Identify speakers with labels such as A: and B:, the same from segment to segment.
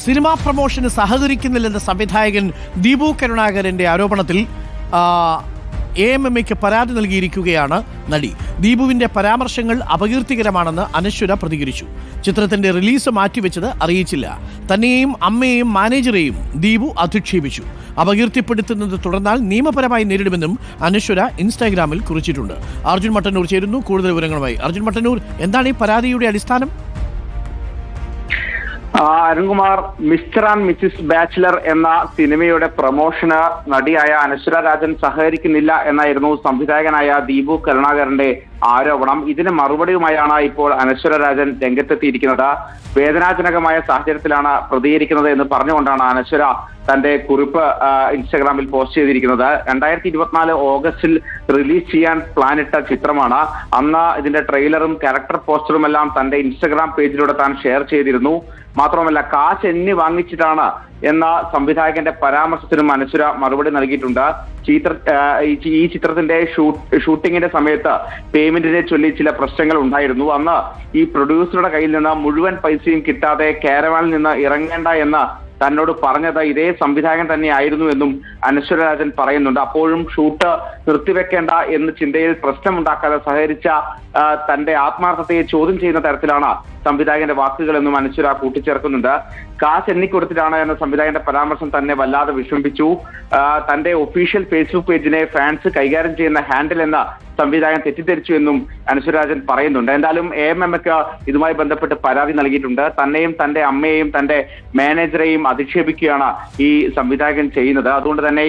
A: Cinema പ്രൊമോഷന് സഹകരിക്കുന്നില്ലെന്ന സംവിധായകൻ ദീപു കരുണാകരന്റെ ആരോപണത്തിൽ AMMയ്ക്ക് പരാതി നൽകിയിരിക്കുകയാണ് നടി. ദീപുവിന്റെ പരാമർശങ്ങൾ അപകീർത്തികരമാണെന്ന് അനശ്വര പ്രതികരിച്ചു. ചിത്രത്തിന്റെ റിലീസ് മാറ്റിവെച്ചത് അറിയിച്ചില്ല. തന്നെയും അമ്മയെയും മാനേജറെയും ദീപു അധിക്ഷേപിച്ചു. അപകീർത്തിപ്പെടുത്തുന്നത് തുടർന്നാൽ നിയമപരമായി നേരിടുമെന്നും അനശ്വര ഇൻസ്റ്റാഗ്രാമിൽ കുറിച്ചിട്ടുണ്ട്. അർജുൻ മട്ടന്നൂർ ചേരുന്നു കൂടുതൽ വിവരങ്ങളുമായി. അർജുൻ മട്ടന്നൂർ, എന്താണ് ഈ പരാതിയുടെ അടിസ്ഥാനം?
B: Arunkumar, mister and Mrs bachelor എന്ന സിനിമയുടെ പ്രൊമോഷന് നടിയായ അനശ്വര രാജൻ സഹകരിക്കുന്നില്ല എന്നായിരുന്നു സംവിധായകനായ ദീപു കരുണാകരന്റെ ആരോപണം. ഇതിന് മറുപടിയുമായാണ് ഇപ്പോൾ അനശ്വര രാജൻ രംഗത്തെത്തിയിരിക്കുന്നത്. വേദനാജനകമായ സാഹചര്യത്തിലാണ് പ്രതികരിക്കുന്നത് എന്ന് പറഞ്ഞുകൊണ്ടാണ് അനശ്വര തന്റെ കുറിപ്പ് ഇൻസ്റ്റാഗ്രാമിൽ പോസ്റ്റ് ചെയ്തിരിക്കുന്നത്. 2024 ഓഗസ്റ്റിൽ റിലീസ് ചെയ്യാൻ പ്ലാനിട്ട ചിത്രമാണ്. അന്ന് ഇതിന്റെ ട്രെയിലറും ക്യാരക്ടർ പോസ്റ്ററും എല്ലാം തന്റെ ഇൻസ്റ്റാഗ്രാം പേജിലൂടെ താൻ ഷെയർ ചെയ്തിരുന്നു. മാത്രമല്ല, കാശ് എണ്ണി വാങ്ങിച്ചിട്ടാണ് എന്ന സംവിധായകന്റെ പരാമർശത്തിനും അനശ്വര മറുപടി നൽകിയിട്ടുണ്ട്. ഈ ചിത്രത്തിന്റെ ഷൂട്ടിങ്ങിന്റെ സമയത്ത് പേയ്മെന്റിനെ ചൊല്ലി ചില പ്രശ്നങ്ങൾ ഉണ്ടായിരുന്നു. അന്ന് ഈ പ്രൊഡ്യൂസറുടെ കയ്യിൽ നിന്ന് മുഴുവൻ പൈസയും കിട്ടാതെ കാരവാനിൽ നിന്ന് ഇറങ്ങേണ്ട എന്ന് തന്നോട് പറഞ്ഞത് ഇതേ സംവിധായകൻ തന്നെയായിരുന്നു എന്നും അനശ്വര രാജൻ പറയുന്നുണ്ട്. അപ്പോഴും ഷൂട്ട് നിർത്തിവെക്കേണ്ട എന്ന ചിന്തയിൽ പ്രശ്നമുണ്ടാക്കാതെ സഹകരിച്ച തന്റെ ആത്മാർത്ഥതയെ ചോദ്യം ചെയ്യുന്ന തരത്തിലാണ് സംവിധായകന്റെ വാക്കുകൾ എന്നും അനശ്വര കൂട്ടിച്ചേർക്കുന്നുണ്ട്. കാശ് എണ്ണിക്കൊടുത്തിട്ടാണ് എന്ന സംവിധായകന്റെ പരാമർശം തന്നെ വല്ലാതെ വിഷമിപ്പിച്ചു. തന്റെ ഒഫീഷ്യൽ ഫേസ്ബുക്ക് പേജിനെ ഫാൻസ് കൈകാര്യം ചെയ്യുന്ന ഹാൻഡിൽ എന്ന സംവിധായകൻ തെറ്റിദ്ധരിച്ചു എന്നും അനശ്വര രാജൻ പറയുന്നുണ്ട്. എന്തായാലും AMMക്ക് ഇതുമായി ബന്ധപ്പെട്ട് പരാതി നൽകിയിട്ടുണ്ട്. തന്നെയും തന്റെ അമ്മയെയും തന്റെ മാനേജറെയും അധിക്ഷേപിക്കുകയാണ് ഈ സംവിധായകൻ ചെയ്യുന്നത്. അതുകൊണ്ട് തന്നെ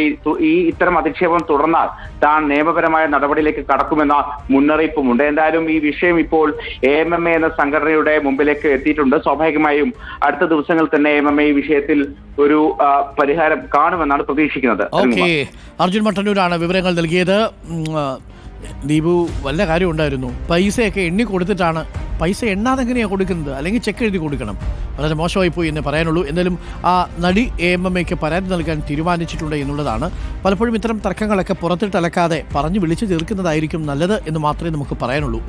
B: ഇത്തരം അധിക്ഷേപം തുടർന്നാൽ താൻ നിയമപരമായ നടപടിയിലേക്ക് കടക്കുമെന്ന മുന്നറിയിപ്പുമുണ്ട്. എന്തായാലും ഈ വിഷയം ഇപ്പോൾ AMMA എന്ന സംഘടനയുടെ മുമ്പിലേക്ക് എത്തിയിട്ടുണ്ട്. സ്വാഭാവികമായും അടുത്ത ദിവസങ്ങളിൽ തന്നെ AMMA ഈ വിഷയത്തിൽ ഒരു പരിഹാരം കാണുമെന്നാണ് പ്രതീക്ഷിക്കുന്നത്.
A: അർജുൻ മട്ടന്നൂരാണ് വിവരങ്ങൾ നൽകിയത്. ദീപു വല്ല കാര്യം ഉണ്ടായിരുന്നു. പൈസയൊക്കെ എണ്ണി കൊടുത്തിട്ടാണ്. പൈസ എണ്ണാതെ എങ്ങനെയാണ് കൊടുക്കുന്നത്? അല്ലെങ്കിൽ ചെക്ക് എഴുതി കൊടുക്കണം. വളരെ മോശമായി പോയി എന്നേ പറയാനുള്ളൂ. എന്തായാലും ആ നടി AMMയ്ക്ക് പരാതി നൽകാൻ തീരുമാനിച്ചിട്ടുണ്ട് എന്നുള്ളതാണ്. പലപ്പോഴും ഇത്തരം തർക്കങ്ങളൊക്കെ പുറത്തിട്ടലക്കാതെ പറഞ്ഞു വിളിച്ചു തീർക്കുന്നതായിരിക്കും നല്ലത് എന്ന് മാത്രമേ നമുക്ക് പറയാനുള്ളൂ.